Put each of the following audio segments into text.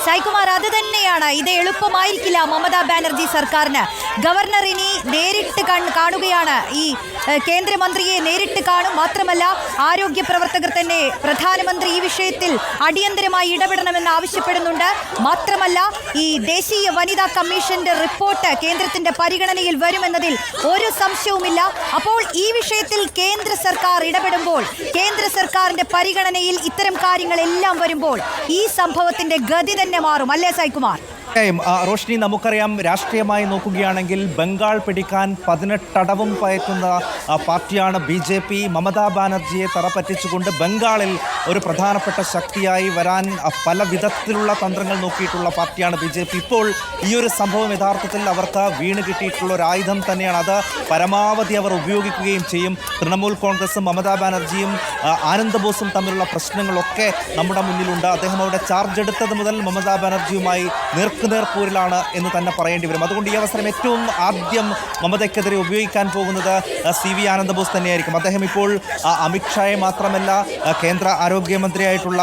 സായ്കുമാർ, അത് തന്നെയാണ്. ഇത് എളുപ്പമായിരിക്കില്ല മമതാ ബാനർജി സർക്കാരിന്. ഗവർണർ ഇനി നേരിട്ട് കാണുകയാണ്, ഈ കേന്ദ്രമന്ത്രിയെ നേരിട്ട് കാണും. മാത്രമല്ല ആരോഗ്യ പ്രവർത്തകർ തന്നെ പ്രധാനമന്ത്രി ഈ വിഷയത്തിൽ അടിയന്തരമായി ഇടപെടണമെന്ന് ആവശ്യപ്പെടുന്നുണ്ട്. മാത്രമല്ല ഈ ദേശീയ വനിതാ കമ്മീഷന്റെ റിപ്പോർട്ട് കേന്ദ്രത്തിന്റെ പരിഗണനയിൽ വരുമെന്നതിൽ ഒരു സംശയവുമില്ല. അപ്പോൾ ഈ വിഷയത്തിൽ കേന്ദ്ര സർക്കാർ ഇടപെടുമ്പോൾ, കേന്ദ്ര സർക്കാരിന്റെ പരിഗണനയിൽ ഇത്തരം കാര്യങ്ങളെല്ലാം വരുമ്പോൾ ഈ സംഭവത്തിന്റെ ഗതി തന്നെ മാറും, അല്ലേ സായ്കുമാർ? റോഷ്നി, നമുക്കറിയാം, രാഷ്ട്രീയമായി നോക്കുകയാണെങ്കിൽ ബംഗാൾ പിടിക്കാൻ 18 അടവും പയറ്റുന്ന പാർട്ടിയാണ് BJP. മമതാ ബാനർജിയെ തറപ്പറ്റിച്ചുകൊണ്ട് ബംഗാളിൽ ഒരു പ്രധാനപ്പെട്ട ശക്തിയായി വരാൻ പല വിധത്തിലുള്ള തന്ത്രങ്ങൾ നോക്കിയിട്ടുള്ള പാർട്ടിയാണ് BJP. ഇപ്പോൾ ഈ ഒരു സംഭവം യഥാർത്ഥത്തിൽ അവർക്ക് വീണ് കിട്ടിയിട്ടുള്ള ഒരു ആയുധം തന്നെയാണ്. അത് പരമാവധി അവർ ഉപയോഗിക്കുകയും ചെയ്യും. തൃണമൂൽ കോൺഗ്രസും മമതാ ബാനർജിയും ആനന്ദ് ബോസും തമ്മിലുള്ള പ്രശ്നങ്ങളൊക്കെ നമ്മുടെ മുന്നിലുണ്ട്. അദ്ദേഹം അവിടെ ചാർജ് എടുത്തത് മുതൽ മമതാ ബാനർജിയുമായി നേർക്കുനേർപ്പൂരിലാണ് എന്ന് തന്നെ പറയേണ്ടി വരും. അതുകൊണ്ട് ഈ അവസരം ഏറ്റവും ആദ്യം മമതയ്ക്കെതിരെ ഉപയോഗിക്കാൻ പോകുന്നത് CV ആനന്ദ് ബോസ് തന്നെയായിരിക്കും. അദ്ദേഹം ഇപ്പോൾ അമിത്ഷായെ മാത്രമല്ല കേന്ദ്ര ആരോഗ്യമന്ത്രിയായിട്ടുള്ള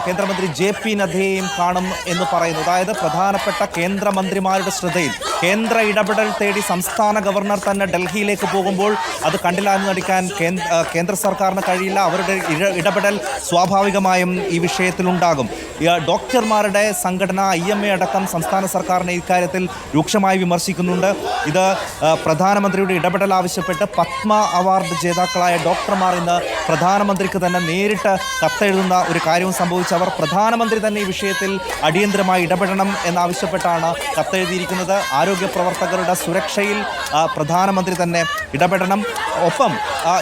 കേന്ദ്രമന്ത്രി JP നദ്ദയെയും കാണും എന്ന് പറയുന്നു. അതായത് പ്രധാനപ്പെട്ട കേന്ദ്രമന്ത്രിമാരുടെ ശ്രദ്ധയിൽ കേന്ദ്ര ഇടപെടൽ തേടി സംസ്ഥാന ഗവർണർ തന്നെ ഡൽഹിയിലേക്ക് പോകുമ്പോൾ അത് കണ്ടില്ലാന്ന് നടിക്കാൻ കേന്ദ്ര സർക്കാരിന് കഴിയില്ല. അവരുടെ ഇടപെടൽ സ്വാഭാവികമായും ഈ വിഷയത്തിലുണ്ടാകും. ഡോക്ടർമാരുടെ സംഘടന IMA അടക്കം സംസ്ഥാന സർക്കാരിനെ ഇക്കാര്യത്തിൽ രൂക്ഷമായി വിമർശിക്കുന്നുണ്ട്. ഇത് പ്രധാനമന്ത്രിയുടെ ഇടപെടൽ ആവശ്യപ്പെട്ട് പത്മ അവാർഡ് ജേതാക്കളായ ഡോക്ടർമാർ ഇന്ന് പ്രധാനമന്ത്രിക്ക് തന്നെ നേരിട്ട് കത്തെഴുതുന്ന ഒരു കാര്യവും സംഭവിച്ചു. അവർ പ്രധാനമന്ത്രി തന്നെ ഈ വിഷയത്തിൽ അടിയന്തരമായി ഇടപെടണം എന്നാവശ്യപ്പെട്ടാണ് കത്തെഴുതിയിരിക്കുന്നത്. ആരോഗ്യ പ്രവർത്തകരുടെ സുരക്ഷയിൽ പ്രധാനമന്ത്രി തന്നെ ഇടപെടണം. ഒപ്പം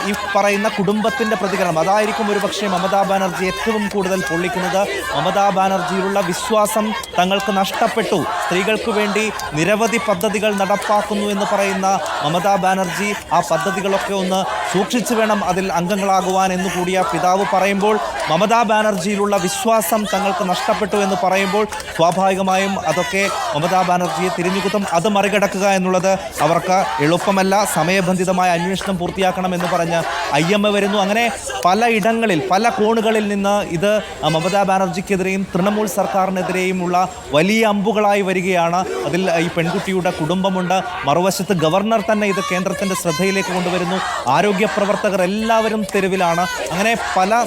ഈ പറയുന്ന കുടുംബത്തിൻ്റെ പ്രതികരണം, അതായിരിക്കും ഒരുപക്ഷെ മമതാ ബാനർജി ഏറ്റവും കൂടുതൽ പൊള്ളിക്കുന്നത്. മമതാ ബാനർജിയിലുള്ള വിശ്വാസം തങ്ങൾക്ക് നഷ്ടപ്പെട്ടു. സ്ത്രീകൾക്ക് വേണ്ടി നിരവധി പദ്ധതികൾ നടപ്പാക്കുന്നു എന്ന് പറയുന്ന മമതാ ബാനർജി ആ പദ്ധതികളൊക്കെ ഒന്ന് സൂക്ഷിച്ചു വേണം അതിൽ അംഗങ്ങളാകുവാൻ എന്ന് കൂടിയ പിതാവ് പറയുമ്പോൾ, മമതാ ബാനർജിയിലുള്ള വിശ്വാസം തങ്ങൾക്ക് നഷ്ടപ്പെട്ടു എന്ന് പറയുമ്പോൾ സ്വാഭാവികമായും അതൊക്കെ മമതാ ബാനർജിയെ തിരിഞ്ഞുകുത്തും. അത് മറികടക്കുക എന്നുള്ളത് അവർക്ക് എളുപ്പമല്ല. സമയബന്ധിതമായ അന്വേഷണം പൂർത്തിയാക്കണം എന്ന് പറഞ്ഞ് IMA വരുന്നു. അങ്ങനെ പലയിടങ്ങളിൽ പല കോണുകളിൽ നിന്ന് ഇത് മമതാ ബാനർജിക്കെതിരെയും തൃണമൂൽ സർക്കാരിനെതിരെയുമുള്ള വലിയ അമ്പുകളായി വരികയാണ്. അതിൽ ഈ പെൺകുട്ടിയുടെ കുടുംബമുണ്ട്. മറുവശത്ത് ഗവർണർ തന്നെ ഇത് കേന്ദ്രത്തിൻ്റെ ശ്രദ്ധയിലേക്ക് കൊണ്ടുവരുന്നു. ആരോഗ്യ പ്രവർത്തകർ എല്ലാവരും തെരുവിലാണ്. അങ്ങനെ പല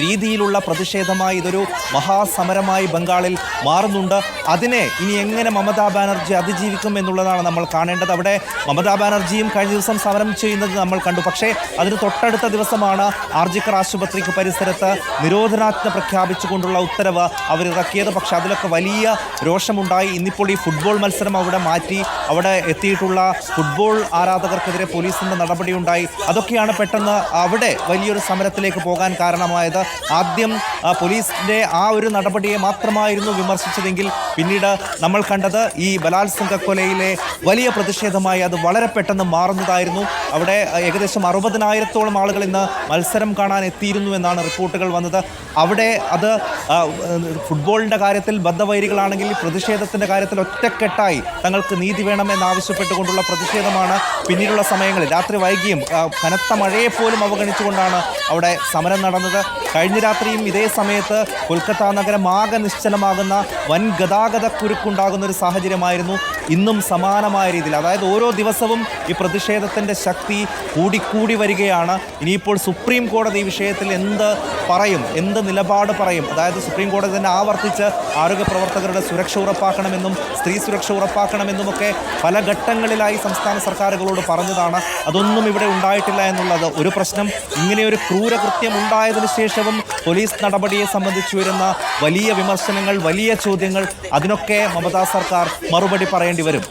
രീതിയിലുള്ള പ്രതിഷേധമായി ഇതൊരു മഹാസമരമായി ബംഗാളിൽ മാറുന്നുണ്ട്. അതിനെ ഇനി എങ്ങനെ മമതാ ബാനർജി അതിജീവിക്കും എന്നുള്ളതാണ് നമ്മൾ കാണേണ്ടത്. അവിടെ മമതാ ബാനർജിയും കഴിഞ്ഞ ദിവസം സമരം ചെയ്യുന്നത് നമ്മൾ കണ്ടു. പക്ഷേ അതിന് തൊട്ടടുത്ത ദിവസമാണ് ആർജിക്കർ ആശുപത്രിക്ക് പരിസരത്ത് നിരോധനാജ്ഞ പ്രഖ്യാപിച്ചുകൊണ്ടുള്ള ഉത്തരവ് അവരിറക്കിയത്. പക്ഷേ അതിലൊക്കെ വലിയ രോഷമുണ്ടായി. ഇന്നിപ്പോൾ ഈ ഫുട്ബോൾ മത്സരം അവിടെ മാറ്റി. അവിടെ എത്തിയിട്ടുള്ള ഫുട്ബോൾ ആരാധകർക്കെതിരെ പോലീസിൻ്റെ നടപടിയുണ്ടായി. അതൊക്കെയാണ് പെട്ടെന്ന് അവിടെ വലിയൊരു സമരത്തിലേക്ക് പോകാൻ കാരണമായത്. ആദ്യം പോലീസിൻ്റെ ആ ഒരു നടപടിയെ മാത്രമായിരുന്നു വിമർശിച്ചതെങ്കിൽ പിന്നീട് നമ്മൾ കണ്ടത് ഈ ബലാത്സംഗ കൊലയിലെ വലിയ പ്രതിഷേധമായി അത് വളരെ പെട്ടെന്ന് മാറുന്നതായിരുന്നു. അവിടെ ഏകദേശം 60,000-ഓളം ആളുകൾ ഇന്ന് മത്സരം കാണാൻ എത്തിയിരുന്നു എന്നാണ് റിപ്പോർട്ടുകൾ വന്നത്. അവിടെ അത് ഫുട്ബോളിൻ്റെ കാര്യത്തിൽ ബദ്ധവൈരികളാണെങ്കിൽ പ്രതിഷേധത്തിൻ്റെ കാര്യത്തിൽ ഒറ്റക്കെട്ടായി തങ്ങൾക്ക് നീതി വേണം എന്നാവശ്യപ്പെട്ടുകൊണ്ടുള്ള പ്രതിഷേധമാണ്. പിന്നീടുള്ള സമയങ്ങളിൽ രാത്രി വൈകിയും കനത്ത മഴയെപ്പോലും അവഗണിച്ചുകൊണ്ടാണ് അവിടെ സമരം നടന്നത്. കഴിഞ്ഞ രാത്രിയും ഇതേ സമയത്ത് കൊൽക്കത്ത നഗരം ആകെ നിശ്ചലമാകുന്ന വൻ ഗതാഗത കുരുക്കുണ്ടാകുന്ന ഒരു സാഹചര്യമായിരുന്നു. ഇന്നും സമാനമായ രീതിയിൽ, അതായത് ഓരോ ദിവസവും ഈ പ്രതിഷേധത്തിൻ്റെ ശക്തി കൂടിക്കൂടി വരികയാണ്. ഇനിയിപ്പോൾ സുപ്രീം കോടതി ഈ വിഷയത്തിൽ എന്ത് പറയും, എന്ത് നിലപാട് പറയും? അതായത് സുപ്രീം കോടതി തന്നെ ആവർത്തിച്ച് ആരോഗ്യ പ്രവർത്തകരുടെ സുരക്ഷ ഉറപ്പാക്കണമെന്നും സ്ത്രീ സുരക്ഷ ഉറപ്പാക്കണമെന്നുമൊക്കെ പല ഘട്ടങ്ങളിലായി സംസ്ഥാന സർക്കാരുകളോട് പറഞ്ഞതാണ്. അതൊന്നും ഇവിടെ ഉണ്ടായിട്ടില്ല എന്നുള്ളത് ഒരു പ്രശ്നം. ഇങ്ങനെയൊരു ക്രൂരകൃത്യം ഉണ്ടായതിനു ശേഷവും പോലീസ് നടപടിയെ സംബന്ധിച്ച് വരുന്ന വലിയ വിമർശനങ്ങൾ, വലിയ ചോദ്യങ്ങൾ, അതിനൊക്കെ മമതാ സർക്കാർ മറുപടി പറയേണ്ടി വരും.